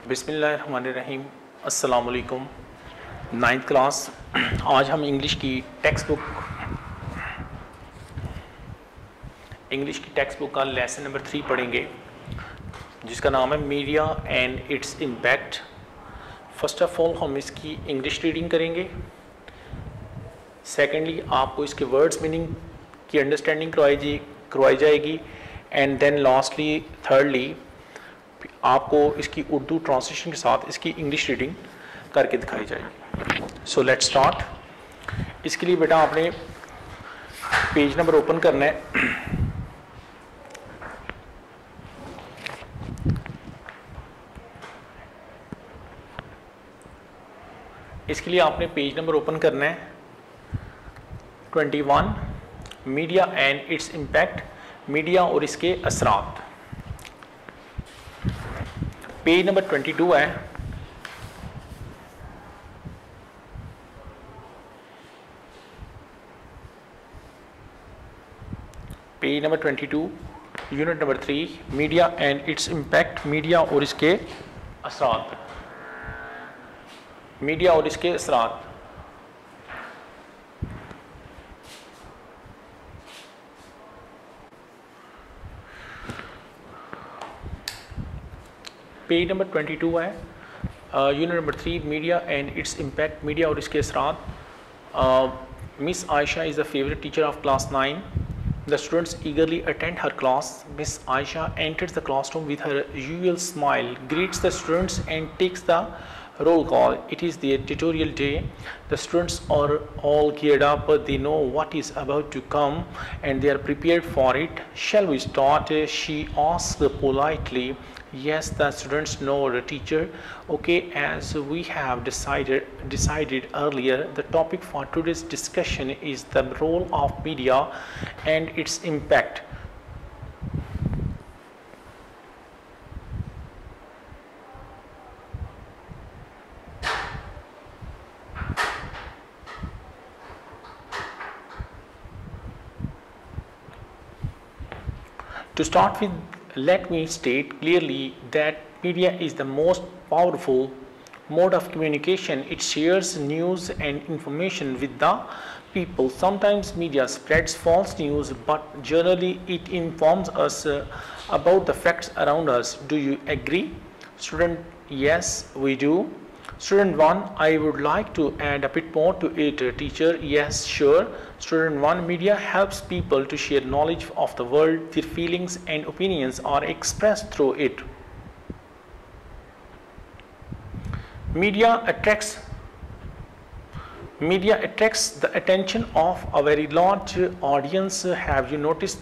बिस्मिल्लाहिर्रहमानिर्रहीम। अस्सलाम वालेकुम। Ninth class. आज हम इंग्लिश की टेक्स्ट बुक का लेसन नंबर 3 पढ़ेंगे, जिसका नाम है media and its impact. First of all हम इसकी इंग्लिश रीडिंग करेंगे। सेकेंडली आपको इसके वर्ड्स मीनिंग की अंडरस्टैंडिंग करवाई जाएगी। एंड देन लास्टली थर्डली आपको इसकी उर्दू ट्रांसलेशन के साथ इसकी इंग्लिश रीडिंग करके दिखाई जाएगी। So let's start. इसके लिए बेटा आपने पेज नंबर ओपन करना है। इसके लिए आपने पेज नंबर ओपन करना है 21, media and its impact, media और इसके असरात। पेज नंबर 22 है। Page number 22, unit number 3, media and its impact, media और इसके असरात। मीडिया और इसके असरात। पेज नंबर 22 है, unit number 3, media and its impact, media और इसके असरात। Miss Aisha is the favorite teacher of class 9. The students eagerly attend her class. Miss Aisha enters the classroom with her usual smile, greets the students and takes the roll call. It is their tutorial day. The students are all geared up, but they know what is about to come and they are prepared for it. Shall we start? She asks politely. Yes, the students know the teacher. Okay, as we have decided earlier, the topic for today's discussion is the role of media and its impact. To start with, let me state clearly that media is the most powerful mode of communication. It shares news and information with the people. Sometimes media spreads false news, but generally it informs us about the facts around us. Do you agree? Student, yes, we do. Student 1, I would like to add a bit more to it. Teacher, yes, sure. Student 1, media helps people to share knowledge of the world. Their feelings and opinions are expressed through it. Media attracts the attention of a very large audience. Have you noticed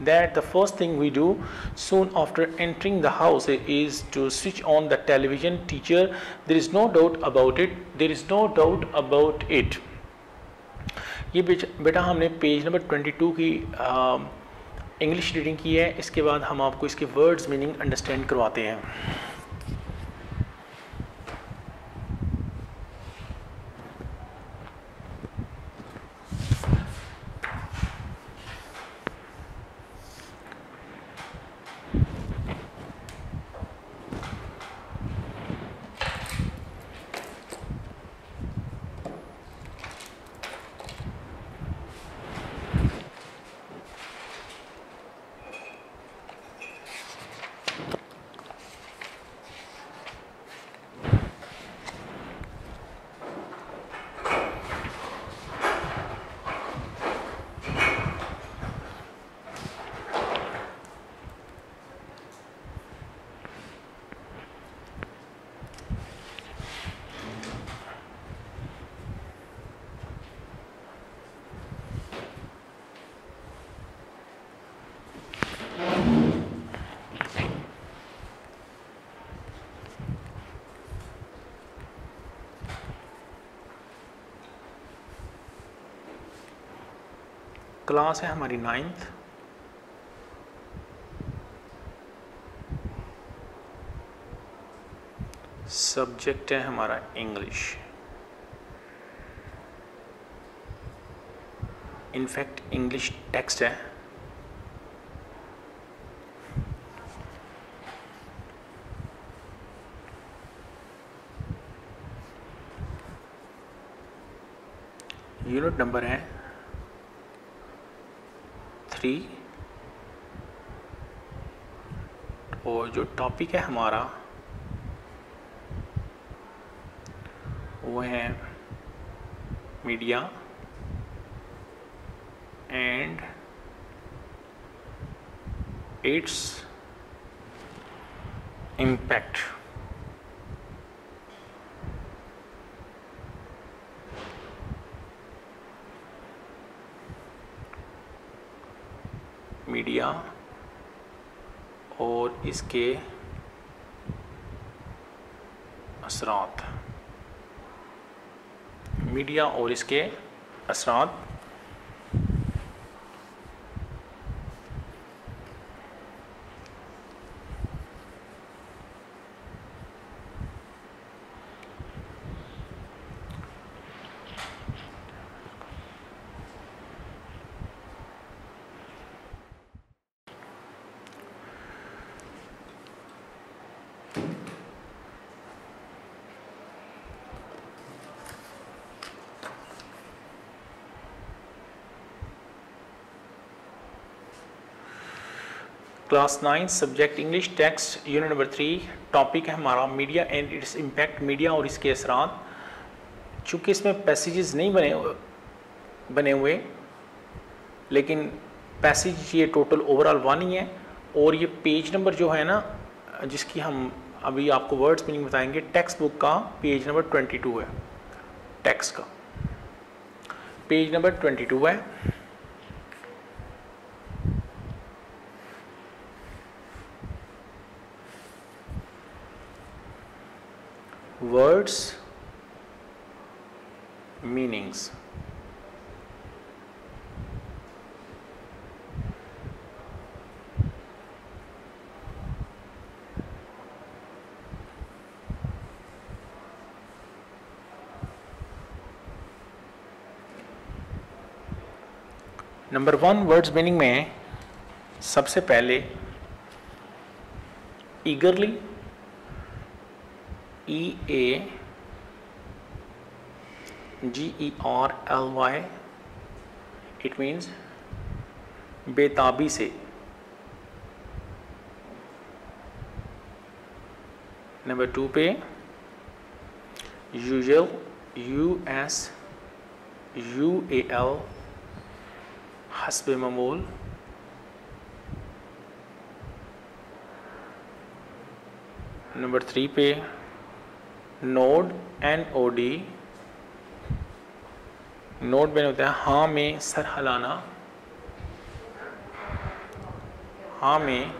that the first thing we do soon after entering the house is to switch on the television? Teacher, there is no doubt about it. There is no doubt about it. ये बेटा हमने page number 22 की English reading की है। इसके बाद हम आपको इसके वर्ड्स मीनिंग अंडरस्टैंड करवाते हैं। क्लास है हमारी 9th। सब्जेक्ट है हमारा इंग्लिश। इनफैक्ट इंग्लिश टेक्स्ट है। यूनिट नंबर है 3 और जो टॉपिक है हमारा वो है media and its impact. Media और इसके असरात। मीडिया और इसके असरात। Class 9 subject English text unit number 3 topic है हमारा media and its impact. Media और इसके असरात। चूँकि इसमें पैसेजेस नहीं बने हुए, लेकिन पैसेज ये टोटल ओवरऑल 1 ही है। और ये पेज नंबर जो है ना, जिसकी हम अभी आपको वर्ड्स मीनिंग बताएंगे, टेक्स्ट बुक का पेज नंबर 22 है। टेक्स्ट का पेज नंबर 22 है। Words meanings. Number 1 words meaning में सबसे पहले ईगरली, EAGERLY, इट मीन्स बेताबी से। नंबर 2 पे यूजुअल, USUAL, हस्बे मामूल। नंबर 3 पे नोड, NOD, नोड में होता है हाँ में सर हिलाना, हाँ में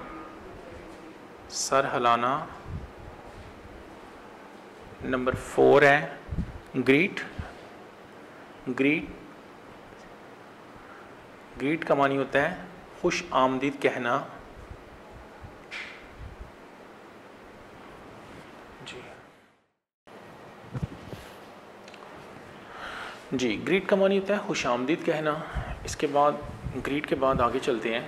सर हिलाना। नंबर 4 है ग्रीट। ग्रीट का मानी होता है खुश आमदीद कहना। जी ग्रीट का मानी होता है खुश आमदीद कहना। इसके बाद ग्रीट के बाद आगे चलते हैं।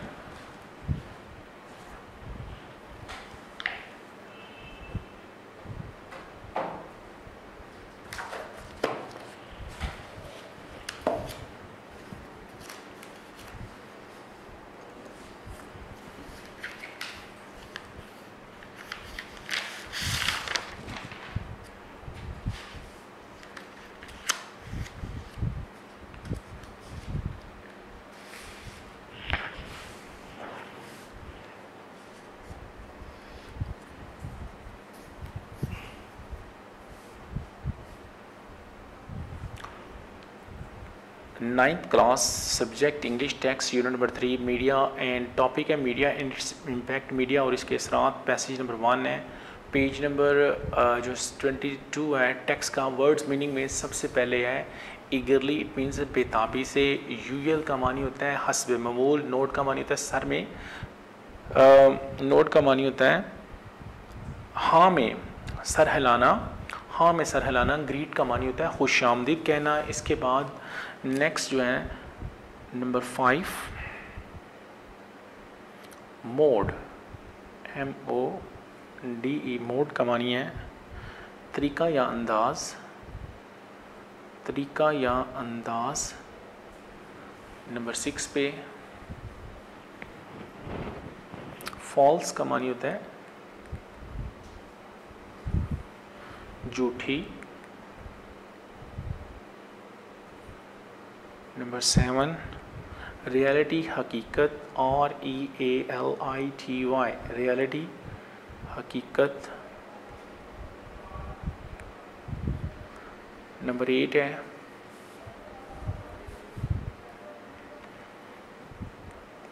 Ninth class subject English text unit number 3 media and topic है media and its impact. Media और इसके असरात। पैसेज नंबर 1 है। पेज नंबर जो 22 है टेक्स्ट का। वर्ड्स मीनिंग में सबसे पहले है ईगरली, इट मीन्स बेताबी से। यूजुअल का मानी होता है हस्बे मामूल। नोट का मानी होता है सर में। नोट का मानी होता है हाँ में सर हिलाना, हाँ में सर हिलाना। ग्रीट का मानी होता है खुश आमदीद कहना। इसके बाद नेक्स्ट जो है नंबर 5 मोड, MODE। मोड का मानी है तरीका या अंदाज, तरीका या अंदाज। नंबर 6 पे फॉल्स का मानी होता है झूठी। नंबर 7 रियलिटी हकीकत, REALITY, रियलिटी हकीकत। नंबर 8 है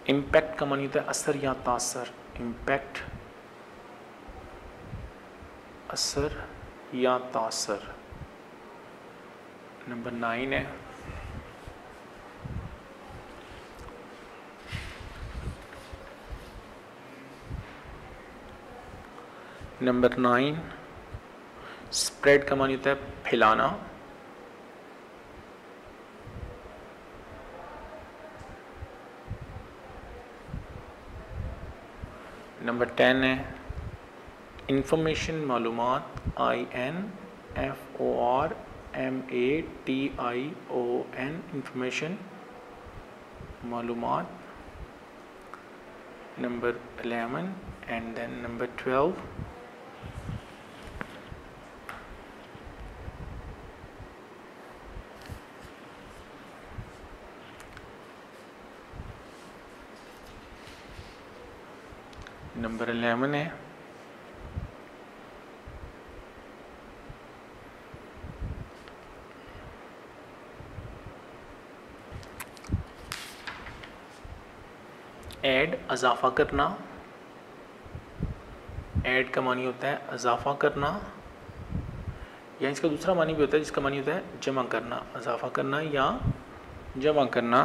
इम्पैक्ट का मानी होता है असर या तासर। इम्पैक्ट, असर या तासर। नंबर 9 है स्प्रेड का मानी होता है फैलाना। नंबर 10 है इंफॉर्मेशन मालूमात, INFORMATION, इंफॉर्मेशन मालूमात। Number 11 and then number 12 number 11 है ऐड, इजाफा करना। ऐड का मानी होता है इजाफा करना, या इसका दूसरा मानी भी होता है जिसका मानी होता है जमा करना। इजाफा करना या जमा करना।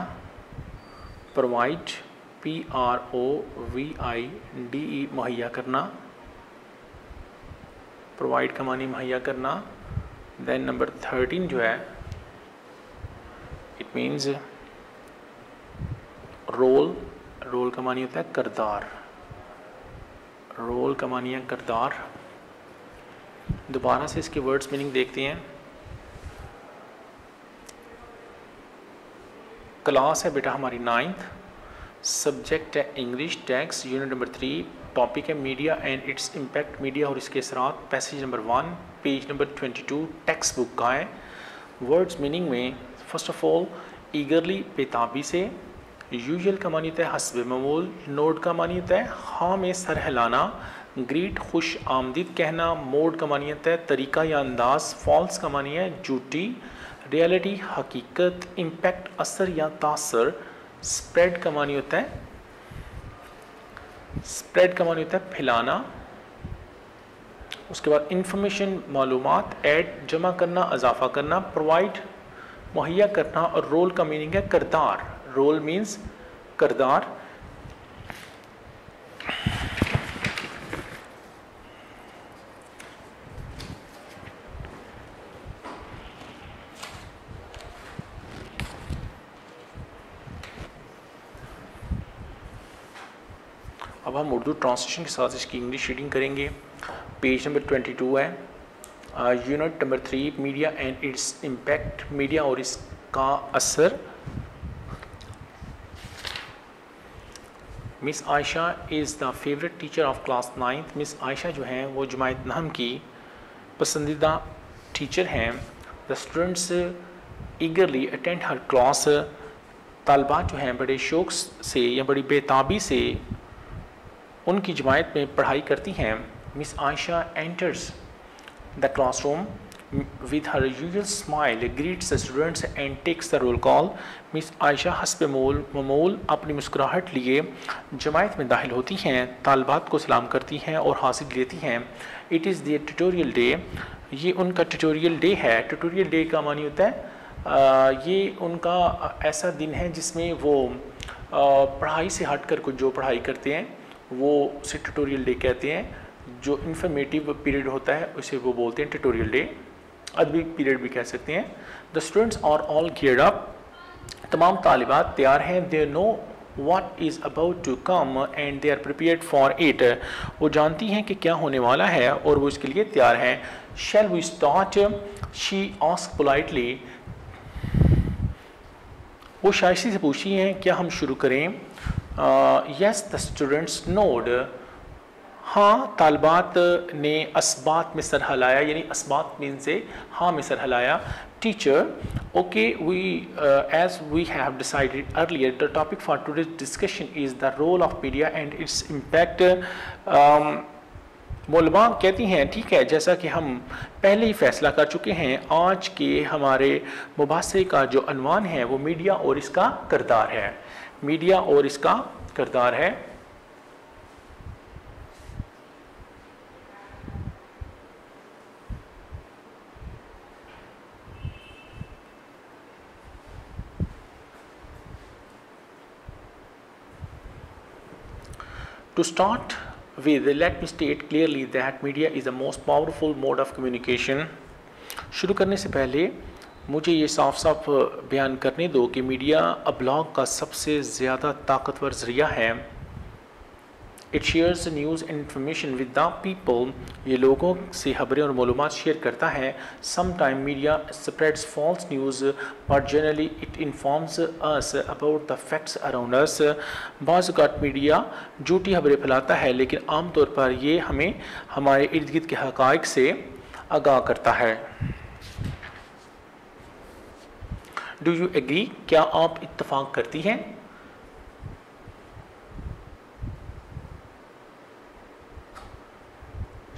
प्रोवाइड, PROVIDE, मुहैया करना। प्रोवाइड का मानी मुहैया करना। देन नंबर 13 जो है इट मीन्स रोल। रोल का मानी होता है किरदार। रोल का मानी है किरदार। दोबारा से इसके वर्ड्स मीनिंग देखते हैं। क्लास है बेटा हमारी 9th, सब्जेक्ट है English, text unit number 3, topic है media and its impact, media और इसके असरात। Passage number 1, page number 22 text book का है। वर्ड्स मीनिंग में फर्स्ट ऑफ ऑल ईगरली, बेताबी से। यूजुअल का मानी होता है हस्ब मामूल। नोड का मानी होता है हाँ में सर हिलाना। ग्रीट, खुश आमदीद कहना। मोड का मानी होता है तरीका या अंदाज। फॉल्स का मानी है झूठी। रियलिटी हकीकत। इम्पैक्ट असर या तासर। स्प्रेड का मानी होता है फैलाना। उसके बाद इंफॉर्मेशन मालूमात। ऐड, जमा करना, इजाफा करना। प्रोवाइड, मुहैया करना। और रोल का मीनिंग है किरदार। रोल मीन्स किरदार। अब हम उर्दू ट्रांसलेशन के साथ इसकी इंग्लिश रीडिंग करेंगे। पेज नंबर 22 है, unit number 3, media and its impact, media और इसका असर। Miss Ayesha is the favourite teacher of class 9th। Miss Ayesha जो हैं वो जमात नहम की पसंदीदा टीचर हैं। द स्टूडेंट्स ईगरली अटेंड हर क्लास। तालबात जो हैं बड़े शौक़ से या बड़ी बेताबी से उनकी जमात में पढ़ाई करती हैं। Miss Ayesha enters the classroom with her usual smile, greets the students and takes the roll call. Miss Ayesha हस्ब मामूल अपनी मुस्कुराहट लिए जमात में दाखिल होती हैं, तालबात को सलाम करती हैं और हासिल लेती हैं। It is the tutorial day, ये उनका ट्यूटोरियल डे है। ट्यूटोरियल डे का मानी होता है ये उनका ऐसा दिन है जिसमें वो पढ़ाई से हट कर कुछ जो पढ़ाई करते हैं वो उसे ट्यूटोरियल डे कहते हैं। जो इंफॉर्मेटिव पीरियड होता है उसे वो बोलते हैं ट्यूटोरियल डे, अदबी पीरियड भी कह सकते हैं। The students are all geared up, तमाम तालिबात तैयार हैं। They know what is about to come and they are prepared for it, वो जानती हैं कि क्या होने वाला है और वो इसके लिए तैयार हैं। Shall we start, she asked politely, वो शाइशी से पूछती हैं क्या हम शुरू करें? यस द स्टूडेंट्स नोड, हाँ तालबात ने असबात में सर हिलाया, यानी असबात मीन से हाँ में सर हिलाया। Teacher okay we as we have decided earlier the topic for today's discussion is the role of media and its impact। मौलमा कहती हैं ठीक है, जैसा कि हम पहले ही फैसला कर चुके हैं, आज के हमारे मुबासे का जो अनवान है वो मीडिया और इसका किरदार है, मीडिया और इसका किरदार है। To start with, let me state clearly that media is the most powerful mode of communication। शुरू करने से पहले मुझे ये साफ साफ बयान करने दो कि मीडिया अबलाग का सबसे ज़्यादा ताकतवर ज़रिया है। It shares news and information with the people, ये लोगों से खबरें और मालूमात शेयर करता है। Some time media spreads false news but generally it informs us about the facts around us. बाज़ औक़ात मीडिया झूठी खबरें फैलाता है, लेकिन आमतौर पर ये हमें हमारे इर्द गिर्द के हक़ाइक़ से आगाह करता है। डू यू एग्री, क्या आप इत्तफ़ाक़ करती हैं?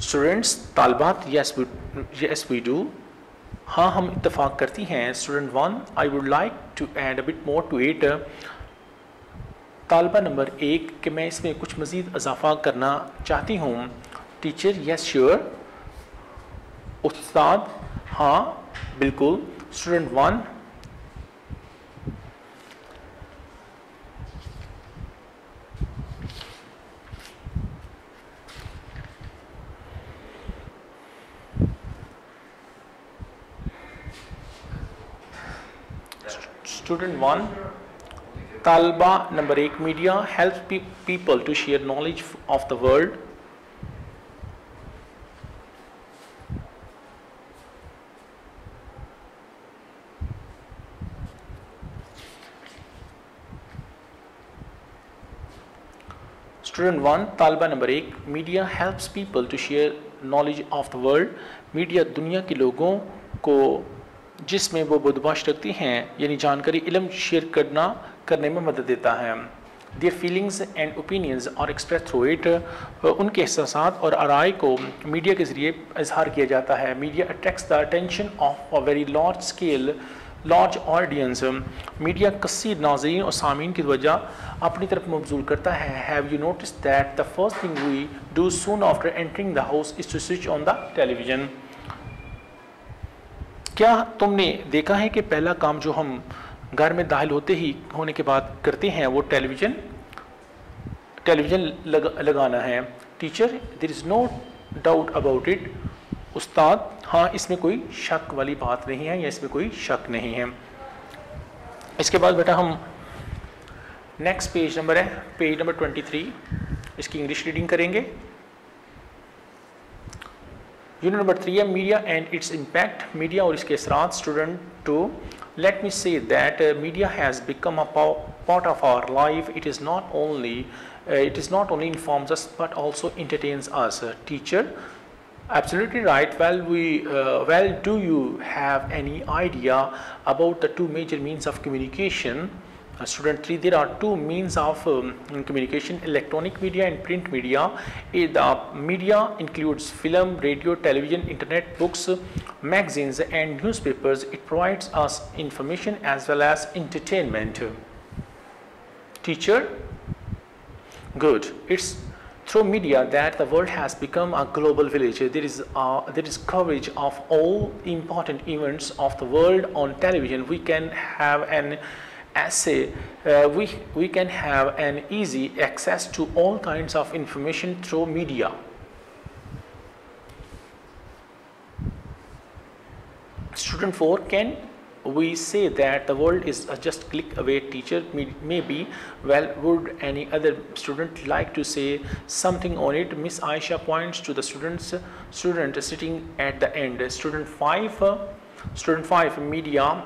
स्टूडेंट्स तालबात यस वी डू, हाँ हम इत्तफ़ाक़ करती हैं। Student 1 I would like to add a bit more to it, तालबा नंबर 1 कि मैं इसमें कुछ मज़ीद इजाफ़ा करना चाहती हूँ। टीचर यस श्योर, उस्ताद हाँ बिल्कुल। स्टूडेंट 1 Student 1 तालबा नंबर 1 media helps people to share knowledge of the world. Student 1 तालबा नंबर 1 media helps people to share knowledge of the world, media दुनिया के लोगों को जिसमें वो बदमाश रखती हैं यानी जानकारी इल्म शेयर करने में मदद देता है। Their feelings and opinions are express through it, उनके एहसासात और आराय को मीडिया के ज़रिए इजहार किया जाता है। Media attracts the attention of a very large audience, media कसीर नाज़रीन और सामीन की वजह अपनी तरफ मबजूल करता है। Have you notice that the first thing we do soon after entering the house is to switch on the television. क्या तुमने देखा है कि पहला काम जो हम घर में दाखिल होने के बाद करते हैं वो टेलीविज़न लगाना है। Teacher there is no doubt about it, उस्ताद हाँ इसमें कोई शक वाली बात नहीं है या इसमें कोई शक नहीं है। इसके बाद बेटा हम नेक्स्ट पेज नंबर है पेज नंबर 23, इसकी इंग्लिश रीडिंग करेंगे। यूनिट नंबर 3 है media and its impact, media और इसके असरात। Student 2 let me say that media has become a part of our life. It is not only informs us but also entertains us. Teacher absolutely right. Well, do you have any idea about the two major means of communication? Student 3 there are two means of communication, electronic media and print media. The media includes film, radio, television, internet, books, magazines and newspapers. It provides us information as well as entertainment. Teacher good, it's through media that the world has become a global village. There is coverage of all important events of the world on television. We can have an we can have an easy access to all kinds of information through media. Student 4 can we say that the world is just click away? Teacher maybe. Well, would any other student like to say something on it? Miss Aisha points to the student sitting at the end. Student 5 Student 5, media.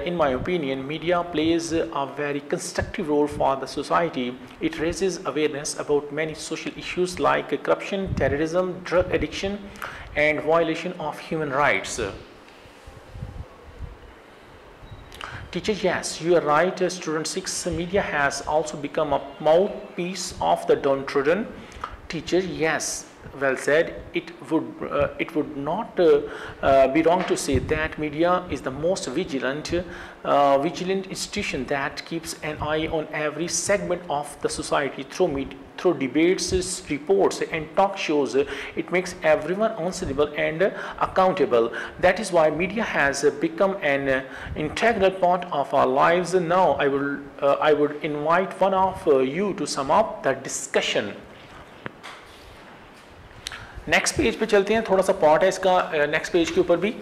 In my opinion, media plays a very constructive role for the society. It raises awareness about many social issues like corruption, terrorism, drug addiction, and violation of human rights. Teacher, yes, you are right. Student 6, media has also become a mouthpiece of the downtrodden. Teacher, yes, well said. It would not be wrong to say that media is the most vigilant institution that keeps an eye on every segment of the society through debates, reports, and talk shows. It makes everyone answerable and accountable. That is why media has become an integral part of our lives. Now, I would invite one of you to sum up the discussion. Next page पे चलते हैं, थोड़ा सा part है इसका next page के ऊपर भी.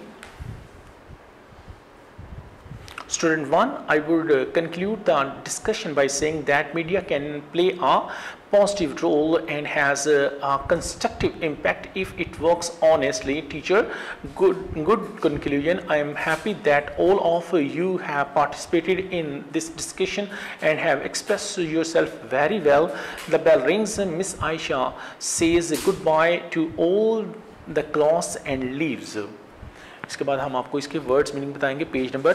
Student 1, I would conclude the discussion by saying that media can play a positive role and has a constructive impact if it works honestly. Teacher, good conclusion. I am happy that all of you have participated in this discussion and have expressed yourself very well. The bell rings. Miss Aisha says goodbye to all the class and leaves. इसके बाद हम आपको इसके words meaning बताएंगे. Page number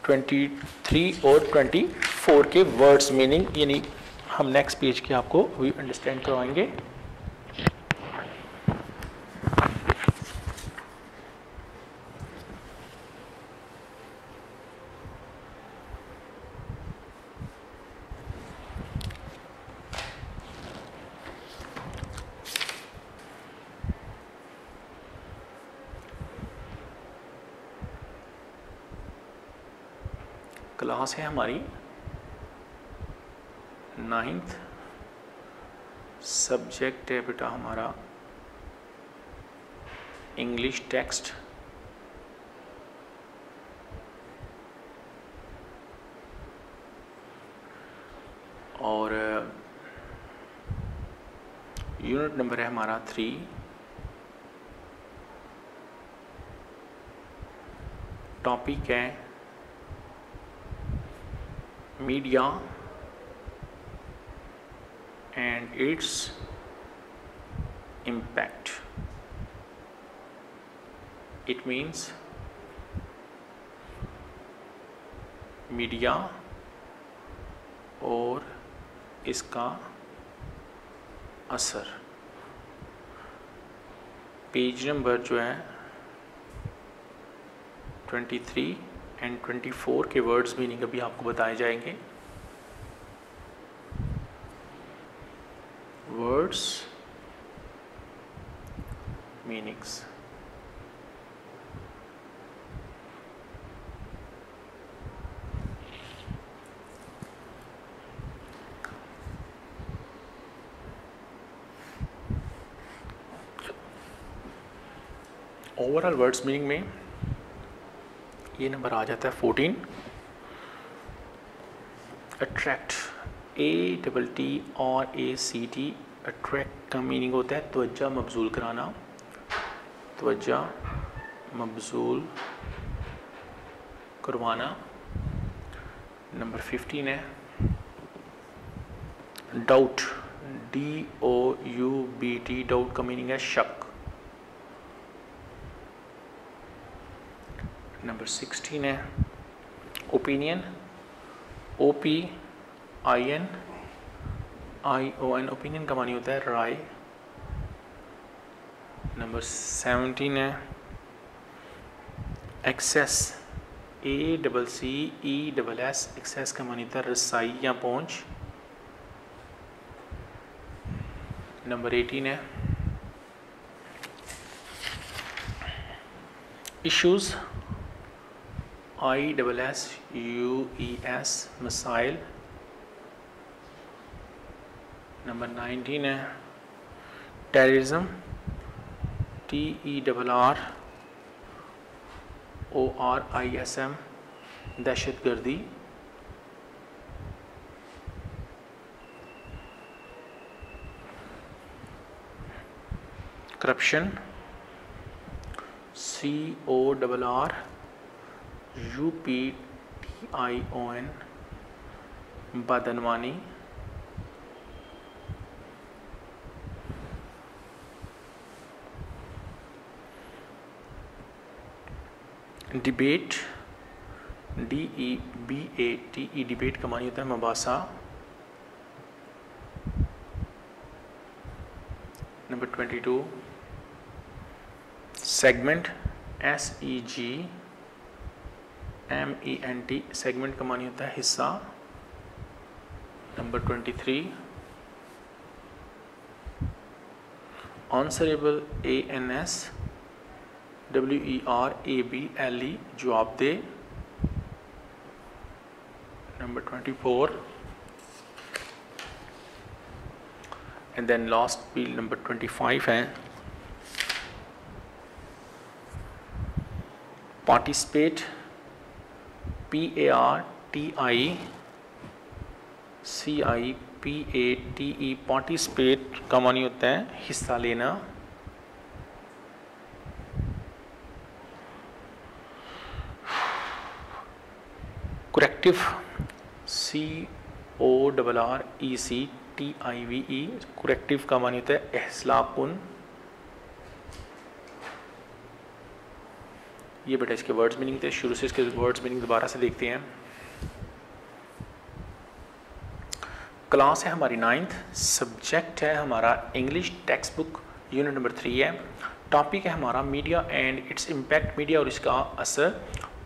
23 और 24 के words meaning, यानी हम नेक्स्ट पेज के आपको भी अंडरस्टैंड करवाएंगे. क्लास है हमारी 9th. सब्जेक्ट है बेटा हमारा इंग्लिश टेक्स्ट. और यूनिट नंबर है हमारा 3. टॉपिक है media and its impact. It means media और इसका असर. पेज नंबर जो है 23 एंड 24 के वर्ड्स मीनिंग अभी आपको बताए जाएंगे. Words meanings. Overall words meaning में ये नंबर आ जाता है 14. Attract, ATTRACT. अट्रैक्ट का मीनिंग होता है तवज्जो मबजूल कराना. तवज्जो मबजूल करवाना. नंबर 15 है डाउट, DOUBT. डाउट का मीनिंग है शक. नंबर 16 है ओपिनियन, OPINION. ओपिनियन का मानी होता है राय. नंबर 17 है एक्सेस, ACCESS. एक्सेस का मानी होता है रसाई या पहुंच. नंबर 18 है इश्यूज, ISSUES. मसाइल. नंबर 19 है टेररिज्म, TERRORISM. दहशतगर्दी. Corruption, CORRUPTION. UPTION बदनवानी, डिबेट DEBATE डिबेट का मानी होता है मबासा। नंबर 22 सेगमेंट SEGMENT सेगमेंट का मानी होता है हिस्सा। नंबर 23 आंसरेबल ANSWERABLE जवाब दे। नंबर 24 एंड देन लास्ट भी नंबर 25 है पार्टिसिपेट PARTICIPATE पार्टिसिपेट का मानी होता है हिस्सा लेना। करेक्टिव CORRECTIVE करेक्टिव का मानी होता है इस्लाह कुन। ये बेटा इसके वर्ड्स मीनिंग थे, शुरू से इसके वर्ड्स मीनिंग दोबारा से देखते हैं। क्लास है हमारी 9th, सब्जेक्ट है हमारा English, text book unit number 3 है। टॉपिक है हमारा media and its impact, media और इसका असर।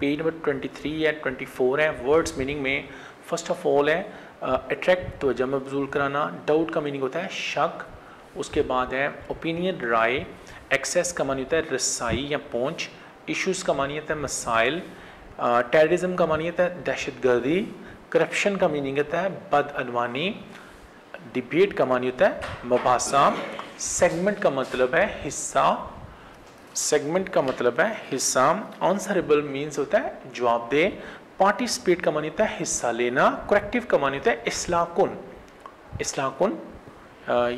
पेज नंबर 23 है 24 है। वर्ड्स मीनिंग में फर्स्ट ऑफ ऑल है अट्रैक्ट तवज्जो मबजूल कराना, डाउट का मीनिंग होता है शक। उसके बाद है ओपिनियन राय, एक्सेस का मानी होता है रसाई या पहुँच, इश्यूज़ का मानी होता है मसाइल, टेररिज्म का मानी होता है दहशतगर्दी, करप्शन का मीनिंग होता है बदअनवानी, डिबेट का मानी होता है मुबासा, सेगमेंट का मतलब है हिस्सा, सेगमेंट का मतलब है हिस्सा, आंसरेबल मीन्स होता है जवाब दे, पार्टिसिपेट का मानी होता है हिस्सा लेना, करेक्टिव का मानी होता है इस्लाह कुन, इस्लाह कुन।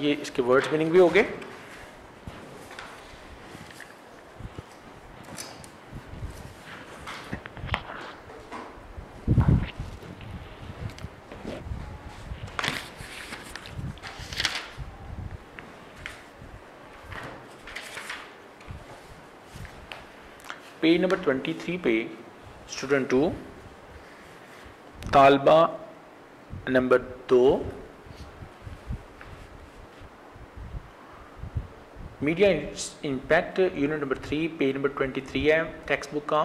ये इसके वर्ड्स मीनिंग भी हो गए। पेज नंबर 23 पे स्टूडेंट 2 तालबा number 2 media impact unit number 3 page number 23 है टेक्स्ट बुक का।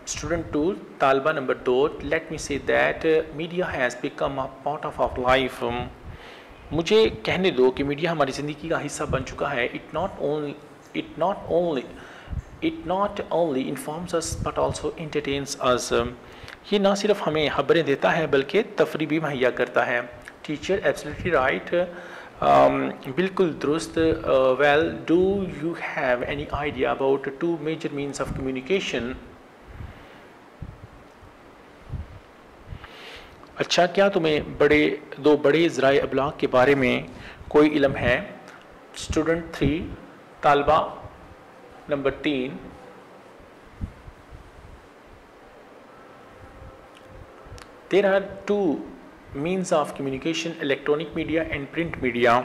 स्टूडेंट 2 तालबा number 2 let me say that media has become a part of our life. मुझे कहने दो कि मीडिया हमारी ज़िंदगी का हिस्सा बन चुका है। It not only informs us but also entertains us। ये ना सिर्फ हमें खबरें देता है बल्कि तफरी भी मुहैया करता है। टीचर एब्सोल्युटली राइट, बिल्कुल दुरुस्त। Well do you have any idea about 2 major means of communication. अच्छा, क्या तुम्हें दो बड़े ज़राए अबलाग के बारे में कोई इल्म है? स्टूडेंट 3 तालबा number 3 There are 2 means of communication, electronic media and print media।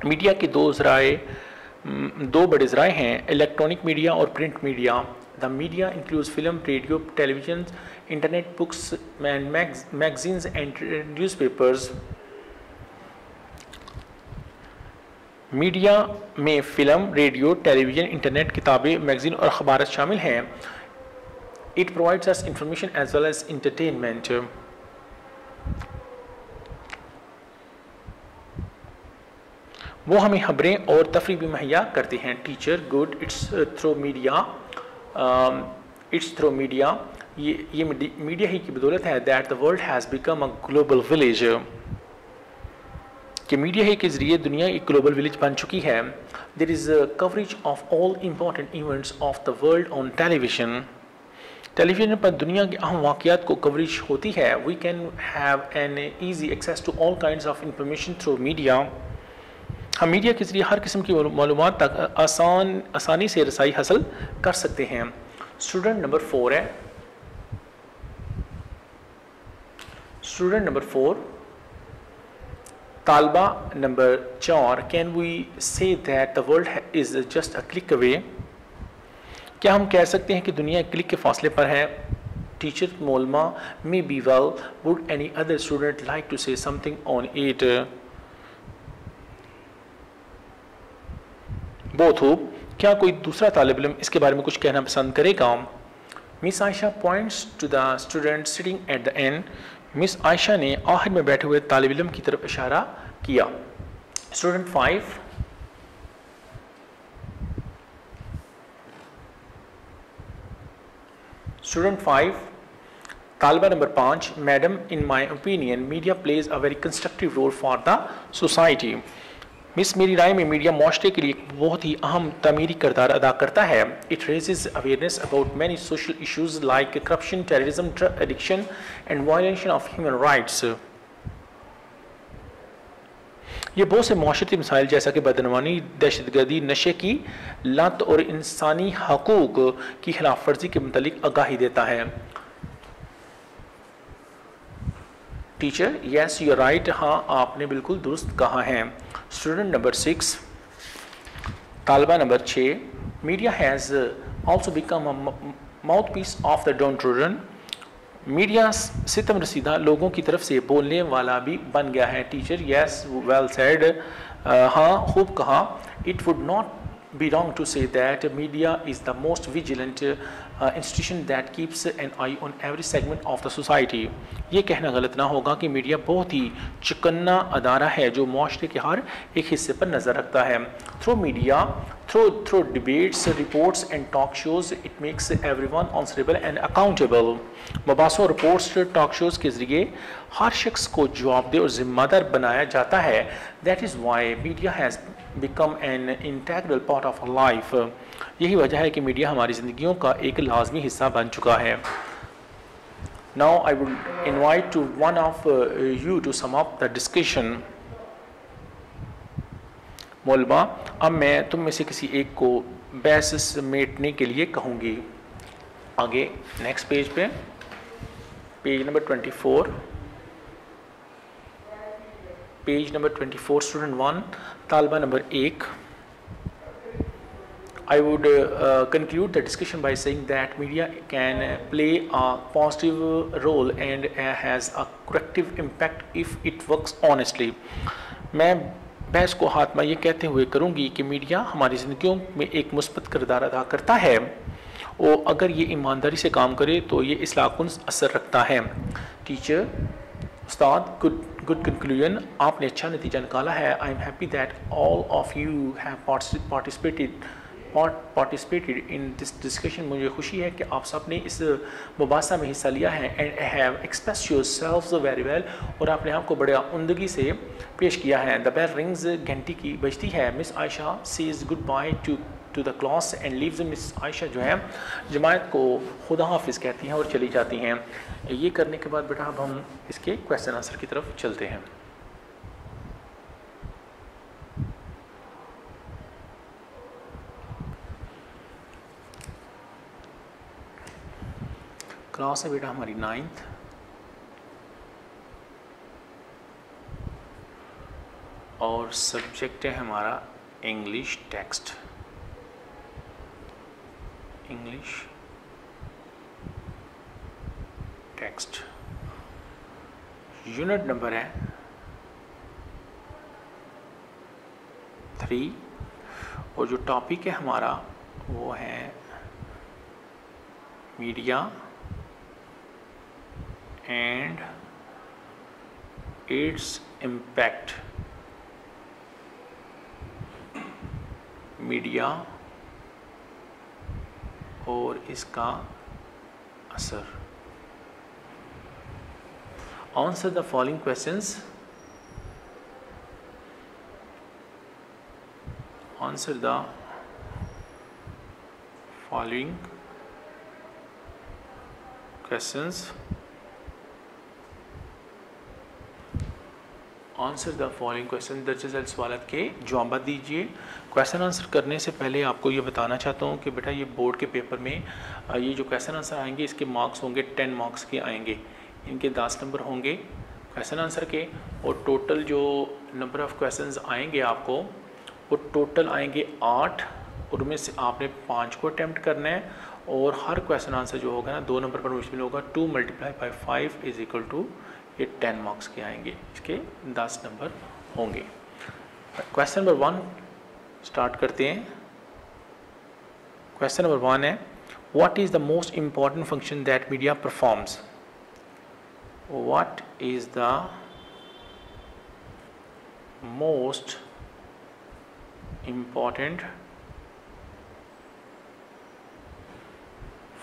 Media के दो बड़े ज़राए हैं, इलेक्ट्रॉनिक मीडिया और print media. The media includes film, radio, television, internet, books and magazines and newspapers. Media में फ़िल्म, रेडियो, टेलीविज़न, इंटरनेट, किताबें, magazine और अखबारात शामिल हैं। It provides us information as well as entertainment. वो हमें खबरें और तफरीह भी मुहैया करते हैं। Teacher good, it's through media, ये मीडिया ही की बदौलत है that the world has become a global village, कि मीडिया ही के ज़रिए दुनिया एक ग्लोबल विलेज बन चुकी है। There is coverage of all important events of the world on television. Television पर दुनिया के अहम वाक़यात को कवरेज होती है। We can have an easy access to all kinds of information through media. हम मीडिया के ज़रिए हर किस्म की मालूमात तक आसानी से रसाई हासिल कर सकते हैं। स्टूडेंट नंबर 4 है, स्टूडेंट नंबर 4, तालबा number 4, can we say that the world is just a click away? क्या हम कह सकते हैं कि दुनिया एक क्लिक के फासले पर है? टीचर मोलमा may be well, would any other student like to say something on it? बोथ हो, क्या कोई दूसरा तालिब इल्म इसके बारे में कुछ कहना पसंद करेगा? Miss Ayesha points to the student sitting at the end. Miss Ayesha ने आखिर में बैठे हुए तालिब इल्म की तरफ इशारा किया। स्टूडेंट 5, स्टूडेंट 5, तालिबा number 5, madam in my opinion media plays a very constructive role for the society. Miss, मेरी राय में मीडिया माशरे के लिए एक बहुत ही अहम तमीरी किरदार अदा करता है। It raises awareness about many social issues like corruption, terrorism, drug addiction and violation of human rights. ये बहुत से माशरती मसाइल जैसा कि बदनवानी, दहशतगर्दी, नशे की लत और इंसानी हकूक की खिलाफ वर्जी के मुतल्लिक आगाही देता है। Teacher, yes you are right, हाँ आपने बिल्कुल दुरुस्त कहा है। स्टूडेंट नंबर 6, तालिबा number 6, media has also become a mouthpiece of the downtrodden. Media सितम रसीदा लोगों की तरफ से बोलने वाला भी बन गया है। टीचर, यस वेल सेड, हाँ खूब कहा। It would not be wrong to say that media is the most vigilant institution that keeps an eye on every segment of the society। ये कहना गलत ना होगा कि मीडिया बहुत ही चुकन्ना अदारा है जो माशरे के हर एक हिस्से पर नज़र रखता है। Through media, through debates, reports and talk shows, it makes everyone answerable and accountable. मबासों, रिपोर्ट्स, टॉक शोज़ के ज़रिए हर शख्स को जवाबदेह और ज़िम्मेदार बनाया जाता है। That is why media has become an integral part of our life. यही वजह है कि मीडिया हमारी ज़िंदगियों का एक लाजमी हिस्सा बन चुका है। Now I would invite to one of you to sum up the discussion. मोलबा, अब मैं तुम में से किसी एक को बहस समेटने के लिए कहूँगी। आगे नेक्स्ट पेज पे, page number 24, page number 24, student 1, तालिबा number 1। I would conclude the discussion by saying that media can play a positive role and has a corrective impact if it works honestly। मैं बहस को हाथ में ये कहते हुए करूँगी कि मीडिया हमारी ज़िंदगियों में एक मुस्बत किरदार अदा करता है और अगर ये ईमानदारी से काम करे तो ये इस्लाहकुन असर रखता है। टीचर, उस्ताद, गुड कंक्लूजन, आपने अच्छा नतीजा निकाला है। आई am happy that all of you have participated in this discussion. मुझे खुशी है कि आप सब ने इस मुबासा में हिस्सा लिया है and have express yourself very well, और आपने आपको बड़े उमदगी से पेश किया है। द बेल रिंग्स, घंटी की बजती है। Miss Ayesha says good by two the class and leaves. Miss Ayesha जो है जमात को खुदा हाफिज़ कहती हैं और चली जाती हैं। ये करने के बाद बेटा अब हम इसके क्वेश्चन आंसर की तरफ चलते हैं। क्लास है बेटा हमारी 9th, और सब्जेक्ट है हमारा English text, English text. Unit number है 3 और जो टॉपिक है हमारा वो है media and its impact. Media और इसका असर। Answer the following questions. Answer the following questions answer the following question, दर्ज सवालत के जवाब दीजिए। क्वेश्चन आंसर करने से पहले आपको ये बताना चाहता हूँ कि बेटा ये बोर्ड के पेपर में ये जो क्वेश्चन आंसर आएंगे इसके मार्क्स होंगे 10 मार्क्स के आएंगे, इनके 10 नंबर होंगे क्वेश्चन आंसर के, और टोटल जो नंबर ऑफ़ क्वेश्चंस आएंगे आपको वो टोटल आएंगे 8, उनमें से आपने 5 को अटैम्प्ट करना है, और हर क्वेश्चन आंसर जो होगा ना 2 नंबर पर मुश्किल होगा। 2 × 5 = ये 10 मार्क्स के आएंगे, इसके 10 नंबर होंगे। क्वेश्चन नंबर 1 स्टार्ट करते हैं। क्वेश्चन नंबर 1 है, what is the most important function that media performs? What is the most important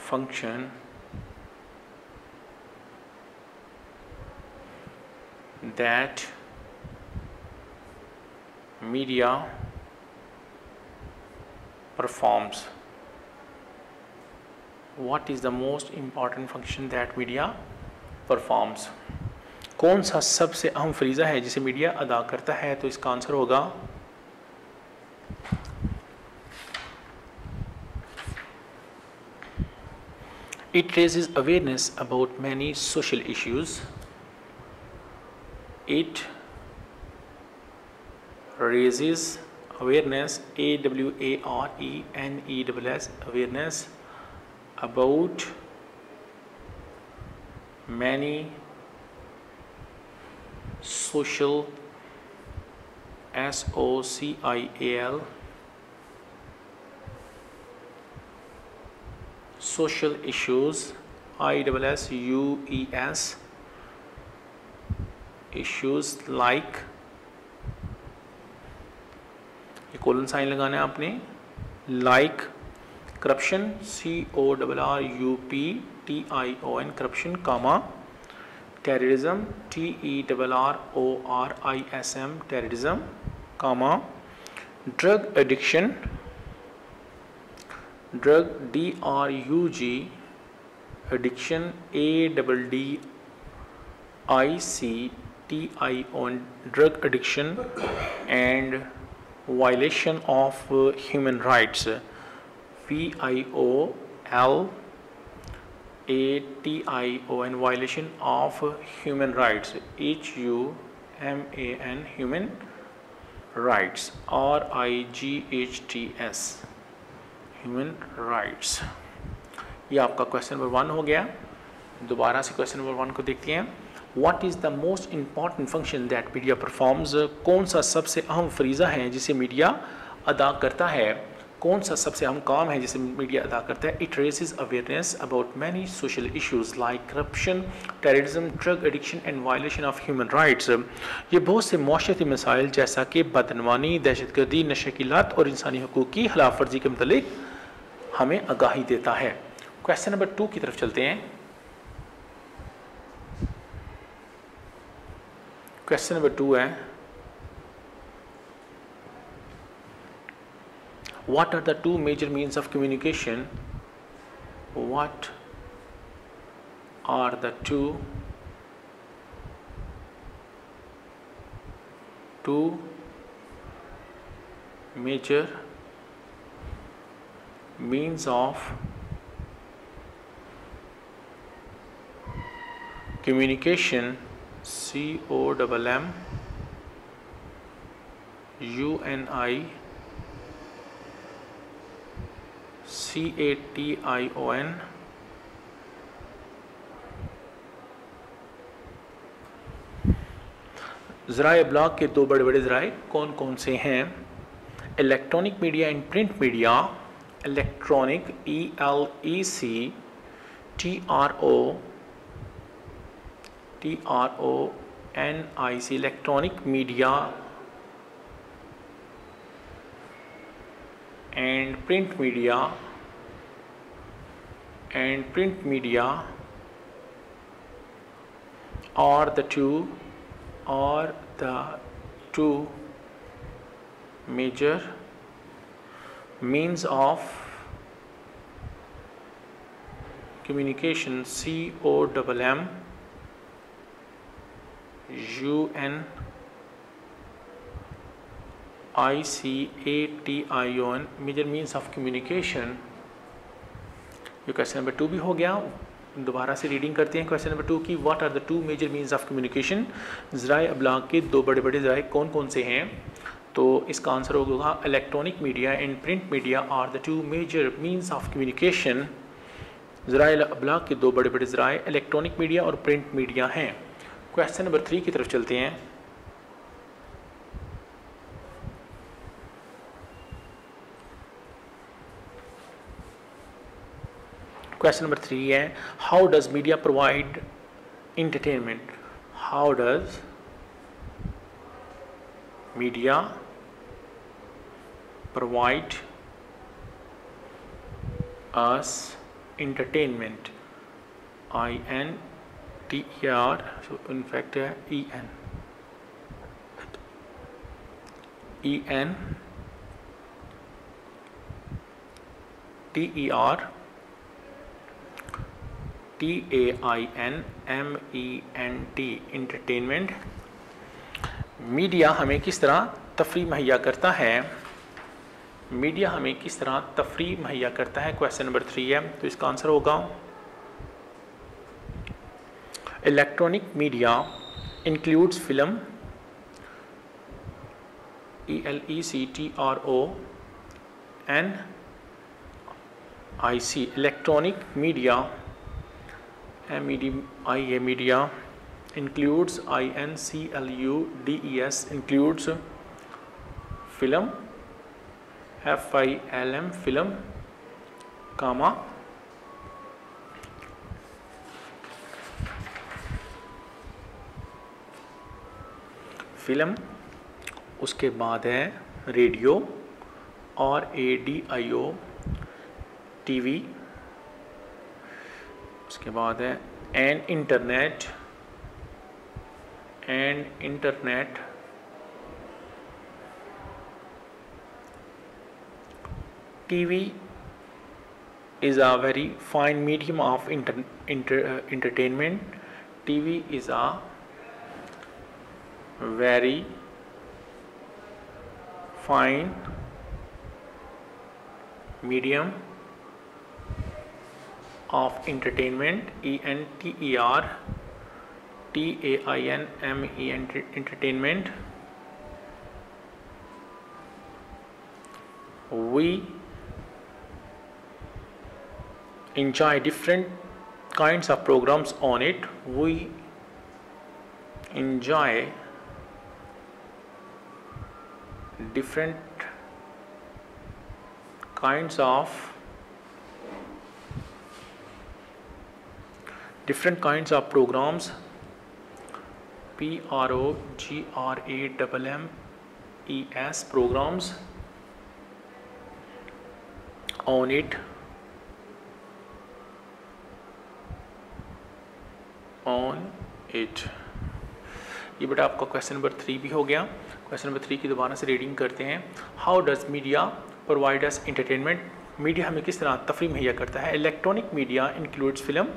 function that media performs? What is the most important function that media performs? कौन सा सबसे अहम फरीज़ा है जिसे media अदा करता है? तो इसका आंसर होगा it raises awareness about many social issues. It raises awareness, AWARENESS, awareness about many social, SOCIAL, social issues, ISSUES, issues like, ये कोलन साइन लगाना है आपने, like corruption, CORRUPTION, corruption, comma, terrorism, TERRORISM, terrorism, comma, drug addiction, drug, DRUG, addiction, ADDICTION, drug addiction, and violation of human rights, VIOLATION, violation of human rights, HUMAN, human rights, RIGHTS, human rights. ये आपका question number 1 हो गया। दोबारा से question number 1 को देखते हैं। What is the most important function that media performs? कौन सा सबसे अहम फरीज़ा है जिसे मीडिया अदा करता है? कौन सा सबसे अहम काम है जिसे मीडिया अदा करता है? It raises awareness about many social issues like corruption, terrorism, drug addiction and violation of human rights. ये बहुत से माशरती मसाइल जैसा कि बदनवानी, दहशतगर्दी, नशे की लत और इंसानी हकूक़ की खिलाफ वर्जी के मतलब हमें आगाही देता है। क्वेश्चन नंबर 2 की तरफ चलते हैं। क्वेश्चन नंबर 2 है, what are the two major means of communication? What are the two major means of communication? COMMUNICATION, ज़राए इब्लाग के 2 बड़े बड़े ज़राए कौन कौन से हैं? Electronic media and print media. Electronic, ELECTRONIC, electronic media and print media are the two major means of communication. COMMUNICATION ICATION, major means of communication. ये क्वेश्चन नंबर 2 भी हो गया। दोबारा से रीडिंग करते हैं क्वेश्चन नंबर 2 की। What are the two major means of communication? ज़राए अबलाग के दो बड़े बड़े ज़राए कौन कौन से हैं? तो इसका आंसर होगा electronic media and print media are the two major means of communication. ज़राए अबलाग के दो बड़े बड़े ज़राए इलेक्ट्रॉनिक मीडिया और प्रिंट मीडिया हैं। क्वेश्चन नंबर 3 की तरफ चलते हैं। क्वेश्चन नंबर 3 है, how does media provide entertainment? How does media provide us entertainment? INTER, so in fact EN TER TAINMENT, entertainment. Media हमें किस तरह तफरीह मुहैया करता है? मीडिया हमें किस तरह तफरीह मुहैया करता है? क्वेश्चन नंबर 3 है, तो इसका आंसर होगा electronic media includes film, ELECTRONIC, electronic media media includes INCLUDES, includes film, FILM, film, comma film, उसके बाद है रेडियो और ADIO टीवी, उसके बाद है and internet TV is a very fine medium of entertainment. TV is a very fine medium of entertainment. ENTERTAINMENT, entertainment. We enjoy different kinds of programs on it. We enjoy different kinds of programs, PROGRAMMES, programs on it. ये बेटा आपका question number 3 भी हो गया। Question number 3 की दोबारा से reading करते हैं। How does media provide us entertainment? Media हमें किस तरह तफरीह मुहैया करता है? Electronic media includes film,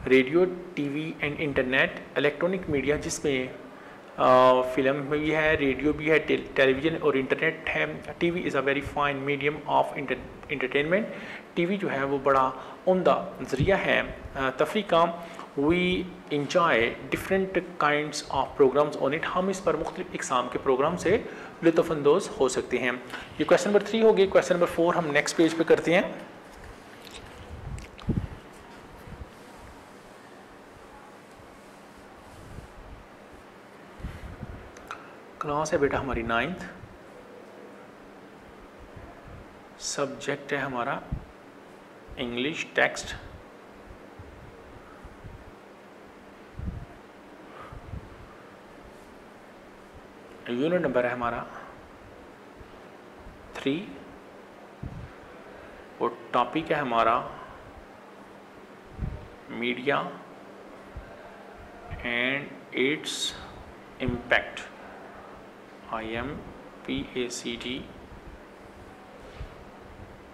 radio, TV and internet. Electronic media जिसमें फिल्म भी है, रेडियो भी है, टेलीविज़न और इंटरनेट है। TV is a very fine medium of entertainment. TV जो है वो बड़ा उम्दा ज़रिया है तफरीह का। We enjoy different kinds of programmes on it. हम इस पर मुख्तलिफ इकसाम के प्रोग्राम से लुत्फ़अंदोज़ हो सकते हैं। ये क्वेश्चन नंबर 3 हो गई। क्वेश्चन नंबर 4 हम नेक्स्ट पेज पे करते हैं। क्लास है बेटा हमारी 9th, सब्जेक्ट है हमारा इंग्लिश टेक्स्ट। यूनिट नंबर है हमारा 3 और टॉपिक है हमारा media and its impact. IMPACT,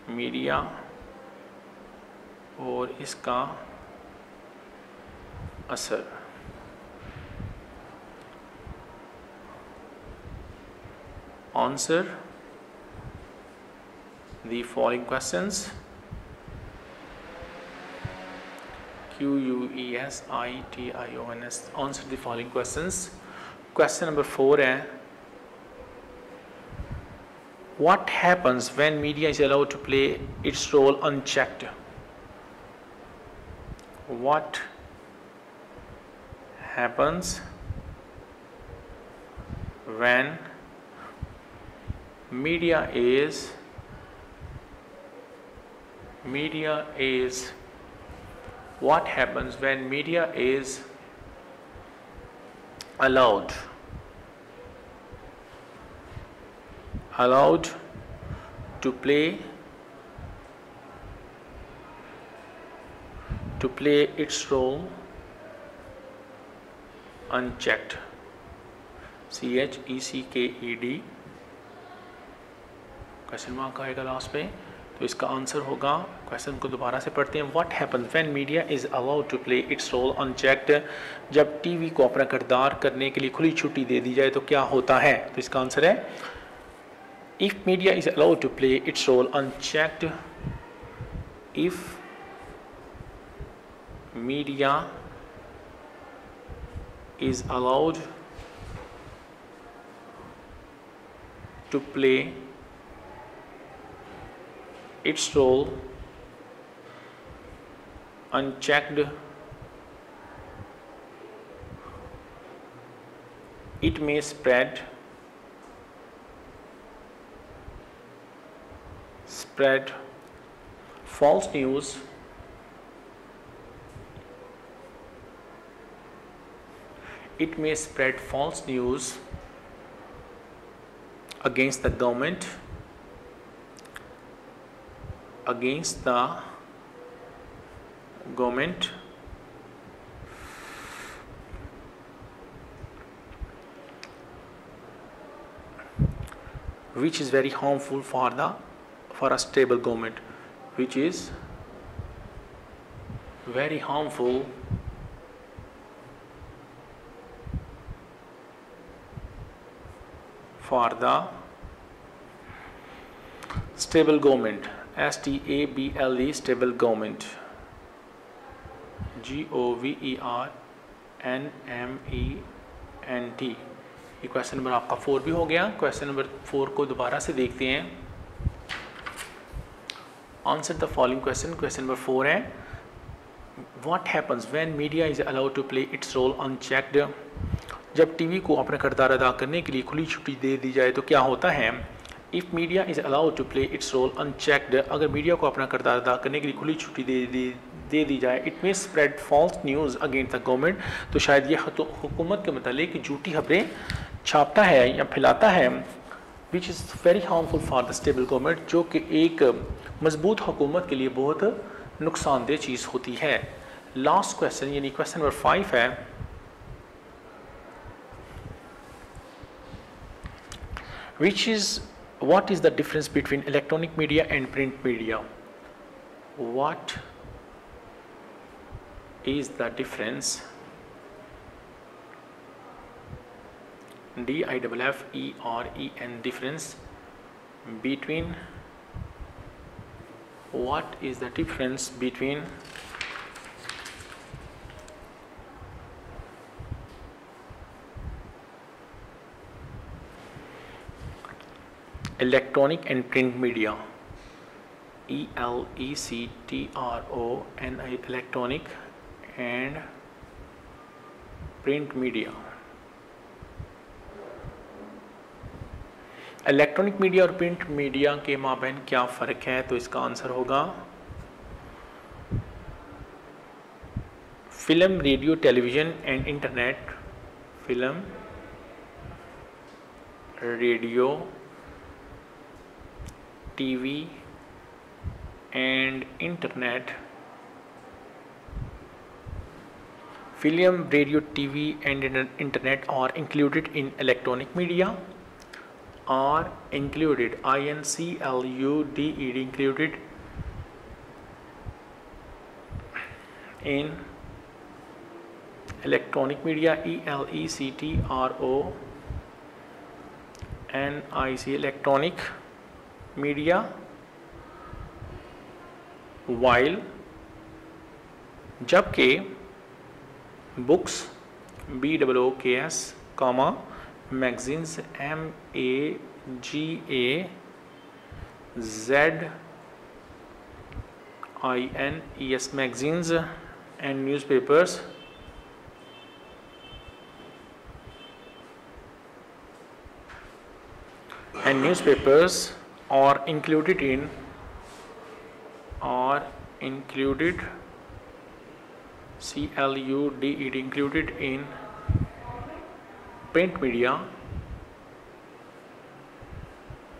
media और इसका असर। answer the following questions. QUESITIONS. Answer the following questions. Question number 4 है, what happens when media is allowed to play its role unchecked? What happens when media is what happens when media is allowed to play its role unchecked? CHECKED question mark आएगा last पे, तो इसका answer होगा, question को दोबारा से पढ़ते हैं, what happens when media is allowed to play its role unchecked, जब टीवी को अपना किरदार करने के लिए खुली छुट्टी दे दी जाए तो क्या होता है? तो इसका आंसर है, if media is allowed to play its role unchecked, if media is allowed to play its role unchecked, it may spread false news against the government, which is very harmful for a stable government, which is very harmful for the stable government, STABLE, stable government, GOVERNMENT। ये question number आपका 4 भी हो गया। Question number 4 को दोबारा से देखते हैं। Answer the following question. Question number 4 है, what happens when media is allowed to play its role unchecked, जब टीवी को अपना किरदार अदा करने के लिए खुली छुट्टी दे दी जाए तो क्या होता है? If media is allowed to play its role unchecked, अगर मीडिया को अपना किरदार अदा करने के लिए खुली छुट्टी दे दी जाए, it may spread false news against the government, तो शायद ये हुकूमत के मतलब झूठी खबरें छापता है या फैलाता है, which is very harmful for the stable government, जो कि एक मजबूत हुकूमत के लिए बहुत नुकसानदेह चीज़ होती है। लास्ट क्वेश्चन यानी क्वेश्चन नंबर 5 है, what is the difference between electronic media and print media? What is the difference? DIFFEREN, difference between, what is the difference between electronic and print media? ELECTRONI, electronic and print media। Electronic media और print media के माबैन क्या फ़र्क है? तो इसका answer होगा, film, radio, television and internet, film, radio, TV and internet, film, radio, TV and internet are included in electronic media, are included, INCLUDED, included in electronic media, ELECTRONIC NIC electronic media, while जबकि books BOOKS, magazines MAGAZINES magazines and newspapers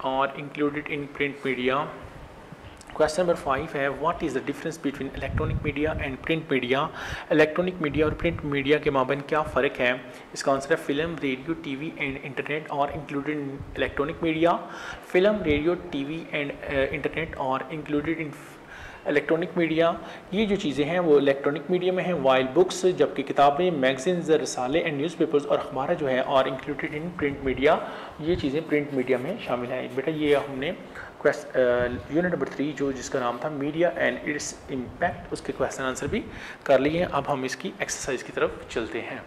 are included in print media, Question number 5 है what is the difference between electronic media and print media. Electronic media और print media के माबैन क्या फ़र्क है। इसका answer है film, radio, TV and internet are included in electronic media. Film, radio, TV and internet are included in electronic media, ये जो चीज़ें हैं वो इलेक्ट्रॉनिक मीडिया में हैं। वाइल बुक्स, जबकि किताबें, मैगजीन्स, रसाले एंड न्यूज़पेपर्स और अखबार जो है और इंक्लूडेड इन प्रिंट मीडिया, ये चीज़ें प्रिंट मीडिया में शामिल हैं। बेटा ये हमने यूनिट नंबर 3 जो जिसका नाम था मीडिया एंड इट्स इम्पैक्ट, उसके क्वेश्चन आंसर भी कर लिए हैं। अब हम इसकी एक्सरसाइज की तरफ चलते हैं।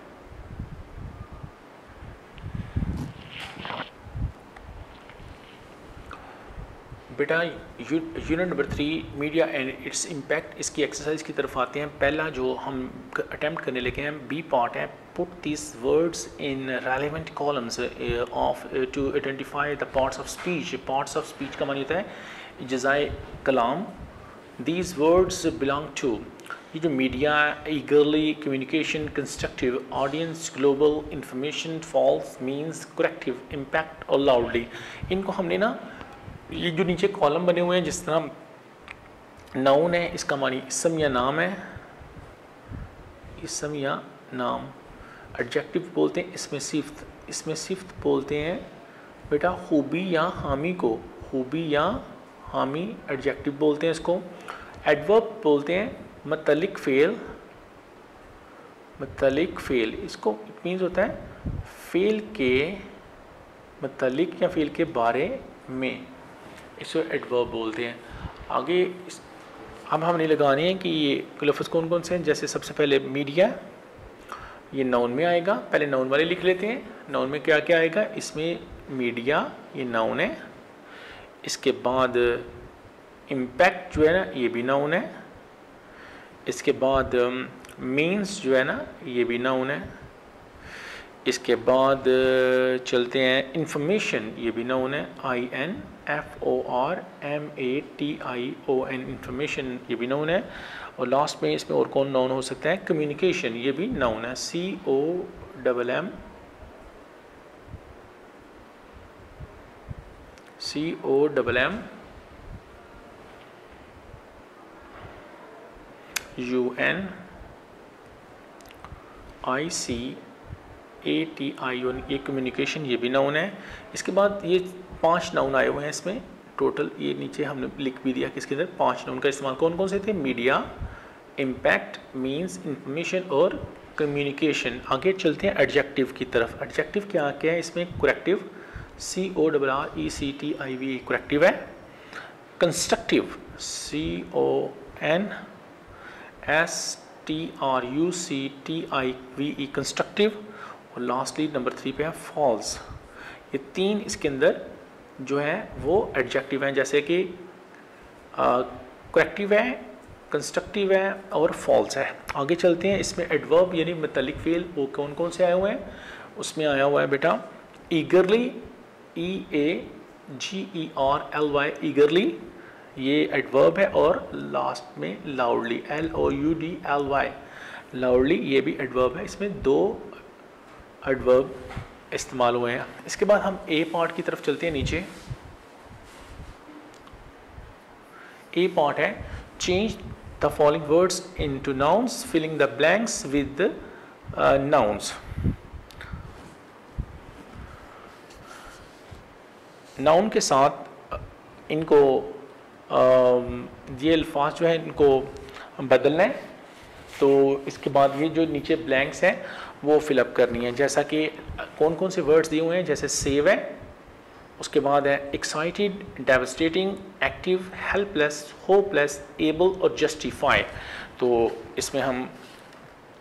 बेटा unit number 3 media and its impact, इसकी एक्सरसाइज की तरफ आते हैं। पहला जो हम अटैम्प्ट करने लगे हैं बी पार्ट है, put this words in relevant columns of to identify the parts of speech. Parts of speech का मानी होता है जज़ाए कलाम। दीज वर्ड्स बिलोंग टू, ये जो media, eagerly, communication, constructive, audience, global, information, false, means, corrective, impact और loudly, इनको हमने ना ये जो नीचे कॉलम बने हुए हैं, जिस तरह नाउन है इसका मानी इसम या नाम है, इसम या नाम। एडजेक्टिव बोलते हैं इसमें सिफ्त, इसमें सिफ्त बोलते हैं बेटा खूबी या हामी को, खूबी या हामी एडजेक्टिव बोलते हैं इसको। एडवर्ब बोलते हैं मतलिक फेल, मतलिक फेल, इसको इट मीन्स होता है फेल के मतलिक या फेल के बारे में, इसको एडवर्ब बोलते हैं। आगे अब हमने लगाने हैं कि ये लफ्ज़ कौन कौन से हैं। जैसे सबसे पहले मीडिया, ये नाउन में आएगा, पहले नाउन वाले लिख लेते हैं। नाउन में क्या क्या आएगा, इसमें मीडिया ये नाउन है, इसके बाद इम्पैक्ट जो है ना ये भी नाउन है, इसके बाद मीन्स जो है ना ये भी नाउन है, इसके बाद चलते हैं इंफॉर्मेशन, ये भी नाउन है, INFORMATION, इंफॉर्मेशन ये भी नाउन है। और लास्ट में इसमें और कौन नाउन हो सकता है, कम्युनिकेशन ये भी नाउन है, COMMUNICATION, ये कम्युनिकेशन ये भी नाउन है। इसके बाद ये 5 नाउन आए हुए हैं इसमें टोटल, ये नीचे हमने लिख भी दिया कि इसके अंदर 5 नाउन का इस्तेमाल कौन कौन से थे, मीडिया, इम्पैक्ट, मीन्स, इंफॉर्मेशन और कम्युनिकेशन। आगे चलते हैं एडजेक्टिव की तरफ। एडजेक्टिव क्या क्या है इसमें, करेक्टिव, CORRECTIV करेक्टिव है। Constructive, CONSTRUCTIVE constructive. और लास्टली नंबर 3 पे है फॉल्स। ये 3 इसके अंदर जो है वो एडजेक्टिव हैं, जैसे कि करेक्टिव है, कंस्ट्रक्टिव है और फॉल्स है। आगे चलते हैं, इसमें एडवर्ब यानी मुतल्लिक फेल वो कौन कौन से आए हुए हैं, उसमें आया हुआ है बेटा ईगरली, EAGERLY ईगरली ये एडवर्ब है, और लास्ट में लाउडली LOUDLY लाउडली ये भी एडवर्ब है। इसमें 2 एडवर्ब इस्तेमाल हुए हैं। इसके बाद हम ए पार्ट की तरफ चलते हैं। नीचे ए पार्ट है, change the following words into nouns, filling the blanks with nouns. Noun के साथ इनको ये अल्फाज जो है इनको बदलना है, तो इसके बाद ये जो नीचे ब्लैंक्स हैं वो फिलअप करनी है। जैसा कि कौन कौन से वर्ड्स दिए हुए हैं, जैसे सेव है, उसके बाद है excited, devastating, active, helpless, hopeless, able और जस्टिफाई। तो इसमें हम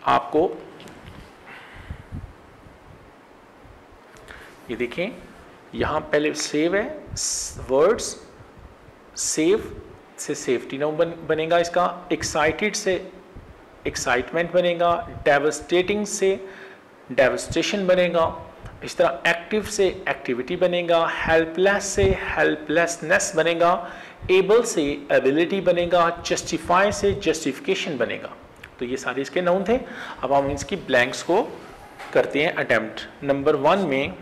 आपको ये देखें, यहाँ पहले सेव है, वर्ड्स, सेव से सेफ्टी नाउन बनेगा इसका, एक्साइटेड से एक्साइटमेंट बनेगा, डेवस्टेटिंग से डेवस्टेशन बनेगा, इस तरह एक्टिव से एक्टिविटी बनेगा, हेल्पलेस से हेल्पलेसनेस बनेगा, एबल से एबिलिटी बनेगा, जस्टिफाई से जस्टिफिकेशन बनेगा। तो ये सारे इसके नाउन थे। अब हम इसकी ब्लैंक्स को करते हैं अटेम्प्ट। नंबर 1 में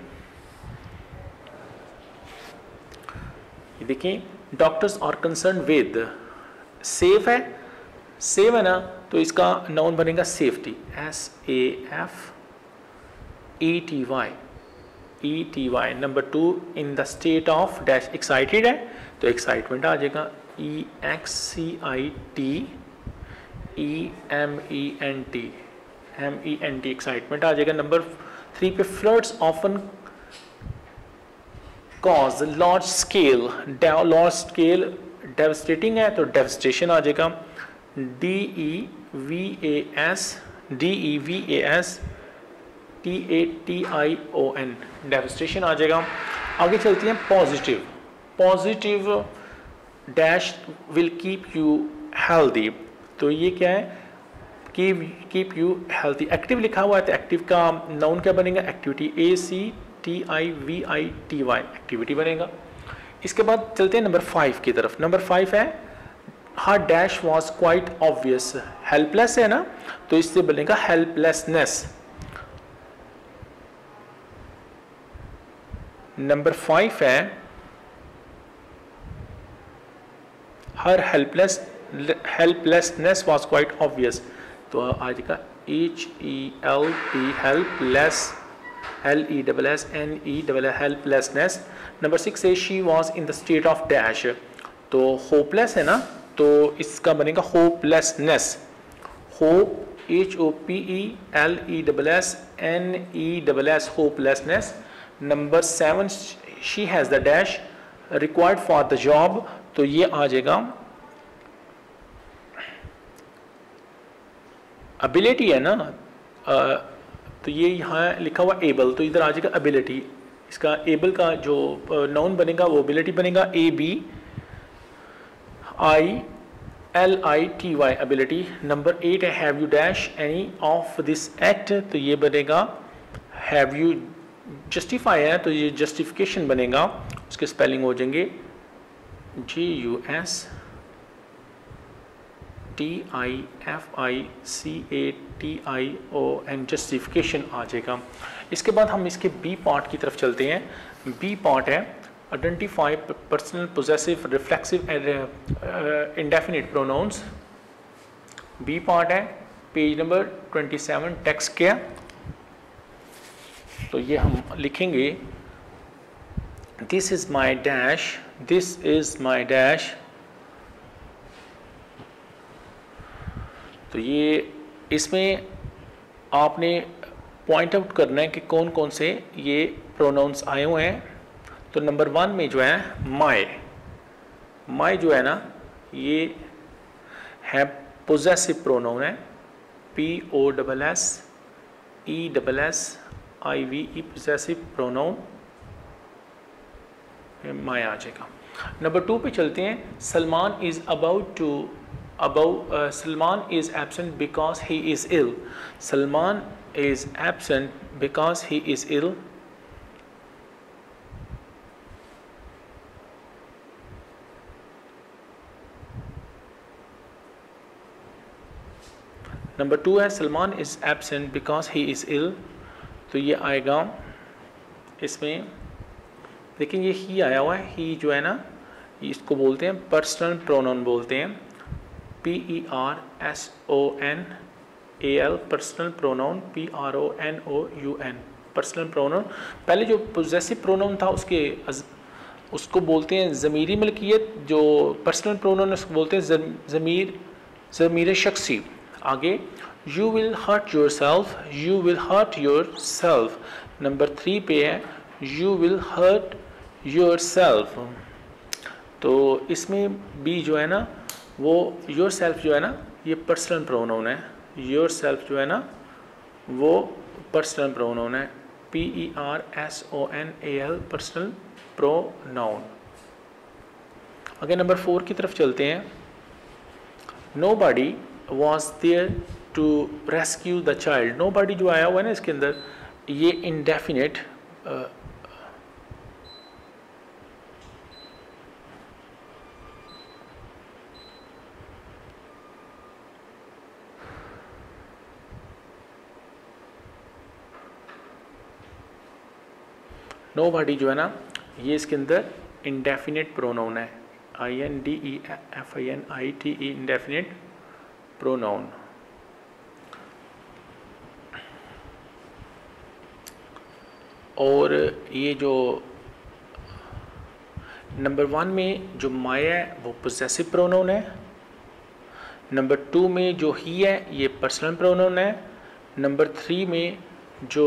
ये देखिए, doctors are concern with, safe है, सेव है ना, तो इसका नाउन बनेगा safety, SAFETY। Number 2, in the state of dash, excited है तो एक्साइटमेंट आ जाएगा, EXCITEMENT, एक्साइटमेंट आ जाएगा। नंबर 3 पे, floods often cause large scale, large scale devastating है तो डेवस्टेशन आ जाएगा, DEVASTATION, डेवस्टेशन आ जाएगा। आगे चलती हैं positive, positive dash will keep you healthy, तो ये क्या है, कीप यू हेल्दी। एक्टिव लिखा हुआ है तो एक्टिव का नाउन क्या बनेगा, एक्टिविटी, ACTIVITY, एक्टिविटी बनेगा। इसके बाद चलते हैं नंबर 5 की तरफ। नंबर 5 है, her dash was quite obvious, helpless है ना, तो इससे बनेगा हेल्पलेसनेस। नंबर 5 है, her helplessness was quite obvious, तो आज का HELP, helpless, LESSNE, helplessness. Number 6 है, she was in the state of dash, तो होपलेस है ना, तो इसका बनेगा hopelessness, hope, HOPELESSNESS, hopelessness. Number 7, she has the dash required for the job, तो ये आ जाएगा एबिलिटी है ना, तो ये यहाँ लिखा हुआ एबल, तो इधर आ जाएगा एबिलिटी। इसका एबल का जो नाउन बनेगा वो एबिलिटी बनेगा, ABILITY, एबिलिटी। नंबर 8 है, have you dash any of this act, तो ये बनेगा हैव यू, जस्टिफाई है तो ये जस्टिफिकेशन बनेगा, उसके स्पेलिंग हो जाएंगे JUSTIFICATION, जस्टिफिकेशन आ जाएगा। इसके बाद हम इसके बी पार्ट की तरफ चलते हैं। बी पार्ट है, identify personal, possessive, reflexive and indefinite pronouns. B part है, पेज नंबर 27, टेक्स्ट क्या, तो ये हम लिखेंगे, this is my dash, this is my dash, तो ये इसमें आपने पॉइंट आउट करना है कि कौन कौन से ये प्रोनाउंस आए हुए हैं। तो नंबर 1 में जो है माई, माई जो है ना ये है पोजेसिव प्रोनाउन है, POSSESSIVE, पोजेसिव प्रोनाउन, माई आ जाएगा। नंबर 2 पे चलते हैं, Salman is about to, Salman is absent because he is ill. Salman is absent because he is ill. Number 2 है, Salman is absent because he is ill, तो ये आएगा इसमें, लेकिन ये ही आया हुआ है, ही जो है ना इसको बोलते हैं पर्सनल प्रोनाउन बोलते हैं, PERSONAL, personal pronoun, PRONOUN, personal pronoun. पहले जो पोजेसिव प्रोनाउन था उसको बोलते हैं ज़मीरी मलकियत, जो पर्सनल प्रोनाउन उसको बोलते हैं ज़मीर शख्सी। आगे, you will hurt yourself, you will hurt yourself. Number 3 पे है, यू विल हर्ट yourself, तो इसमें बी जो है ना वो yourself जो है ना ये पर्सनल प्रोनाउन है, yourself जो है ना वो पर्सनल प्रोनाउन है, PERSONAL पर्सनल प्रोनाउन। अगर नंबर 4 की तरफ चलते हैं, nobody was there to rescue the child। nobody जो आया हुआ है ना इसके अंदर ये indefinite nobody जो है ना ये इसके अंदर indefinite pronoun है, INDEFINITE indefinite pronoun। और ये जो नंबर 1 में जो माया है वो पोजेसिव प्रोनाउन है, नंबर 2 में जो ही है ये पर्सनल प्रोनाउन है, नंबर 3 में जो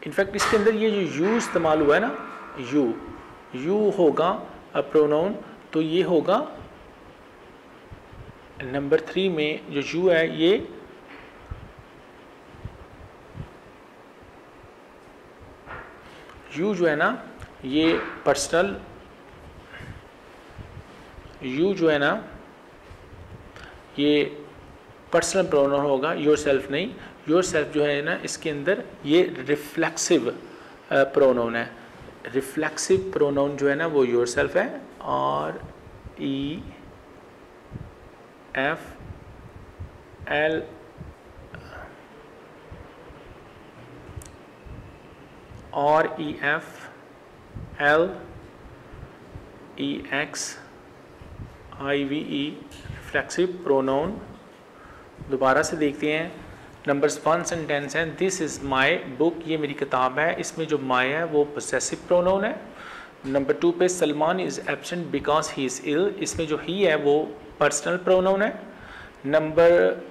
इनफैक्ट इसके अंदर ये जो यू इस्तेमाल हुआ है ना, यू होगा प्रोनाउन, तो ये होगा नंबर 3 में जो यू है ये यू जो है ना ये पर्सनल, यू जो है ना ये पर्सनल प्रोनाउन होगा, योरसेल्फ नहीं। योरसेल्फ जो है ना इसके अंदर ये रिफ्लेक्सिव प्रोनाउन है, रिफ्लेक्सिव प्रोनाउन जो है ना वो योरसेल्फ है, REFLEXIVE रिफ्लेक्सिव प्रोनाउन। दोबारा से देखते हैं, नंबर्स 1 सेंटेंस हैं, दिस इज़ माई बुक, ये मेरी किताब है, इसमें जो माई है वो पोसेसिव प्रोनाउन है। नंबर 2 पे Salman is absent because he is ill, इसमें जो ही है वो पर्सनल प्रोनाउन है। नंबर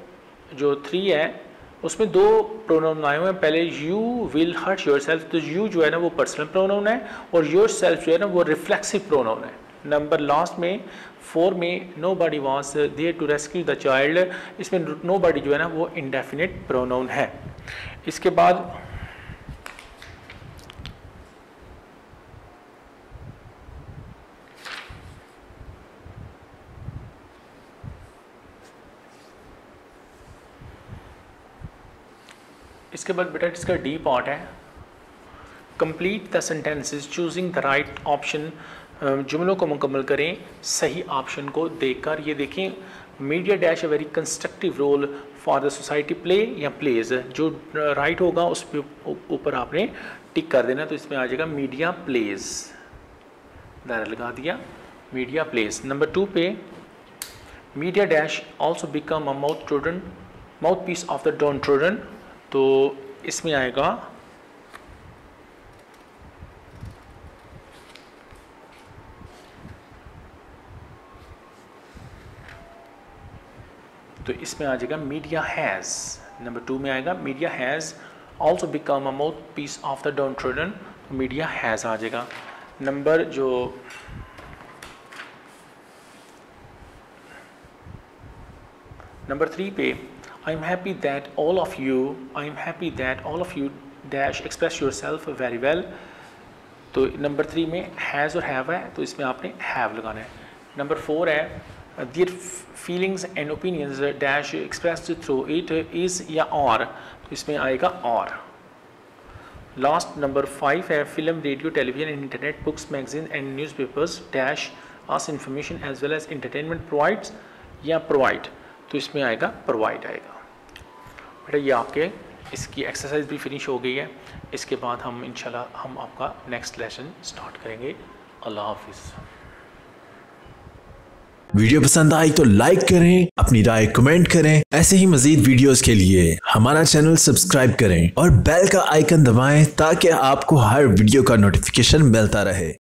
जो 3 है उसमें 2 प्रोनाउन आए हुए हैं, पहले यू विल हर्ट योरसेल्फ, तो यू जो है ना वो पर्सनल प्रोनाउन है और योरसेल्फ जो है ना वो रिफ्लेक्सिव प्रोनाउन है। नंबर लास्ट में 4 में nobody was there to rescue the child, इसमें nobody जो है ना वो indefinite pronoun है। इसके बाद बेटा इसका डी पार्ट है, complete the sentences choosing the right option, जुमलों को मुकम्मल करें सही ऑप्शन को देखकर। ये देखें, media dash a very constructive role for the society play या प्लेज, जो राइट होगा उस पे ऊपर आपने टिक कर देना, तो इसमें आ जाएगा मीडिया प्लेज, दायरा लगा दिया मीडिया प्लेज। नंबर 2 पे media dash also become a mouthpiece of the downtrodden, तो इसमें आएगा आ जाएगा मीडिया हैज़। नंबर 2 में आएगा media has also become a mouthpiece of the downtrodden, तो मीडिया हैज़ आ जाएगा। नंबर 3 पे I am happy that all of you dash express yourself very well, तो नंबर 3 में has और have है, तो इसमें आपने हैव लगाना है। नंबर 4 है their feelings and opinions dash expressed through it is या और, तो इसमें आएगा और। लास्ट नंबर 5 है film radio television internet books magazine and newspapers dash us information as well as entertainment provides या प्रोवाइड, तो इसमें आएगा प्रोवाइड आएगा। बेटा ये आपके इसकी एक्सरसाइज भी फिनिश हो गई है, इसके बाद हम इंशाल्लाह हम आपका नेक्स्ट लेसन स्टार्ट करेंगे। अल्लाह हाफिज़। वीडियो पसंद आई तो लाइक करें, अपनी राय कमेंट करें। ऐसे ही मजीद वीडियोस के लिए हमारा चैनल सब्सक्राइब करें और बेल का आइकन दबाएं ताकि आपको हर वीडियो का नोटिफिकेशन मिलता रहे।